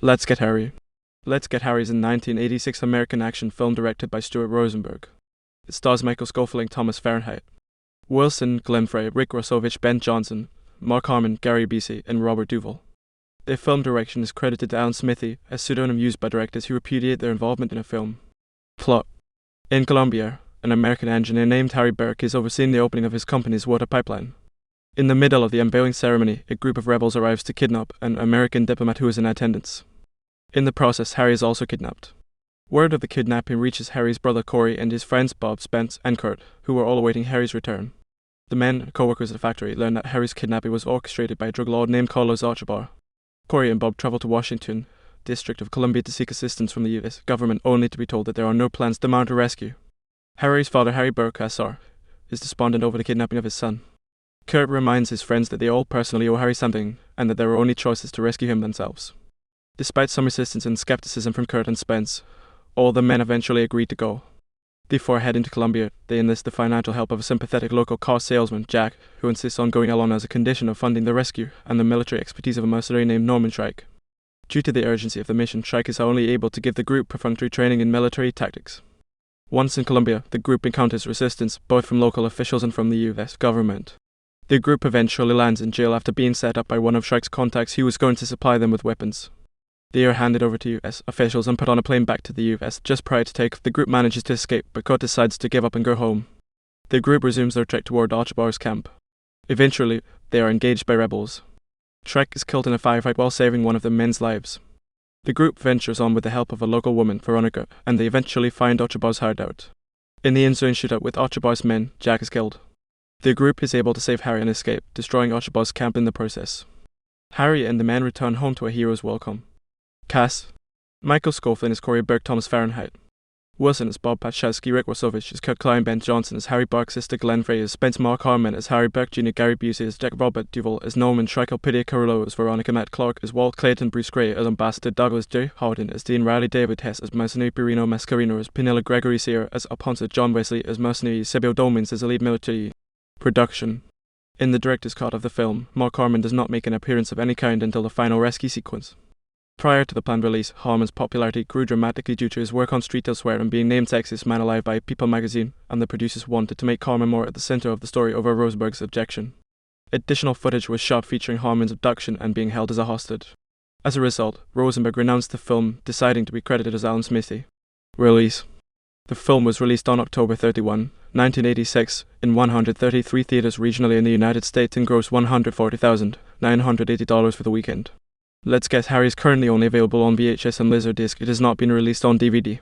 Let's Get Harry. Let's Get Harry is a 1986 American action film directed by Stuart Rosenberg. It stars Michael Schoeffling, Thomas Fahrenheit, Wilson, Glenn Frey, Rick Rossovich, Ben Johnson, Mark Harmon, Gary Busey, and Robert Duvall. Their film direction is credited to Alan Smithee, a pseudonym used by directors who repudiate their involvement in a film. Plot. In Colombia, an American engineer named Harry Burke is overseeing the opening of his company's water pipeline. In the middle of the unveiling ceremony, a group of rebels arrives to kidnap an American diplomat who is in attendance. In the process, Harry is also kidnapped. Word of the kidnapping reaches Harry's brother Corey and his friends Bob, Spence, and Kurt, who were all awaiting Harry's return. The men and co-workers at the factory learn that Harry's kidnapping was orchestrated by a drug lord named Carlos Archibald. Corey and Bob travel to Washington, District of Columbia, to seek assistance from the U.S. government, only to be told that there are no plans to mount a rescue. Harry's father, Harry Burke, SR, is despondent over the kidnapping of his son. Kurt reminds his friends that they all personally owe Harry something, and that their only choice is to rescue him themselves. Despite some resistance and skepticism from Kurt and Spence, all the men eventually agree to go. Before heading to Columbia, they enlist the financial help of a sympathetic local car salesman, Jack, who insists on going along as a condition of funding the rescue, and the military expertise of a mercenary named Norman Shrike. Due to the urgency of the mission, Shrike is only able to give the group perfunctory training in military tactics. Once in Columbia, the group encounters resistance, both from local officials and from the U.S. government. The group eventually lands in jail after being set up by one of Shrike's contacts who was going to supply them with weapons. They are handed over to U.S. officials and put on a plane back to the U.S. Just prior to takeoff, the group manages to escape, but Kurt decides to give up and go home. The group resumes their trek toward Archibald's camp. Eventually, they are engaged by rebels. Shrike is killed in a firefight while saving one of the men's lives. The group ventures on with the help of a local woman, Veronica, and they eventually find Archibald's hideout. In the ensuing shootout with Archibald's men, Jack is killed. The group is able to save Harry and escape, destroying Archibald's camp in the process. Harry and the men return home to a hero's welcome. Cast. Michael Schoeffling is Corey Burke, Thomas Fahrenheit. Wilson is Bob Pachowski, Rick Rossovich is Kurt Klein, Ben Johnson is Harry Burke's sister Glenn Frey is Spence, Mark Harmon is Harry Burke Jr., Gary Busey is Jack, Robert Duvall is Norman Shrike, Elpidia Carrillo is Veronica, Matt Clark is Walt Clayton, Bruce Gray is Ambassador Douglas J. Hardin as Dean Riley, David Hess as Mercenary, Pirino Mascarino as Pinilla, Gregory Sear as Alponso, John Wesley as Mercenary, Sibyl Domins as the lead military. Production. In the director's cut of the film, Mark Harmon does not make an appearance of any kind until the final rescue sequence. Prior to the planned release, Harmon's popularity grew dramatically due to his work on Street Elsewhere and being named Sexiest Man Alive by People magazine, and the producers wanted to make Harmon more at the center of the story over Rosenberg's objection. Additional footage was shot featuring Harmon's abduction and being held as a hostage. As a result, Rosenberg renounced the film, deciding to be credited as Alan Smithee. Release. The film was released on October 31, 1986, in 133 theaters regionally in the United States and grossed $140,980 for the weekend. Let's Get Harry is currently only available on VHS and Laserdisc. It has not been released on DVD.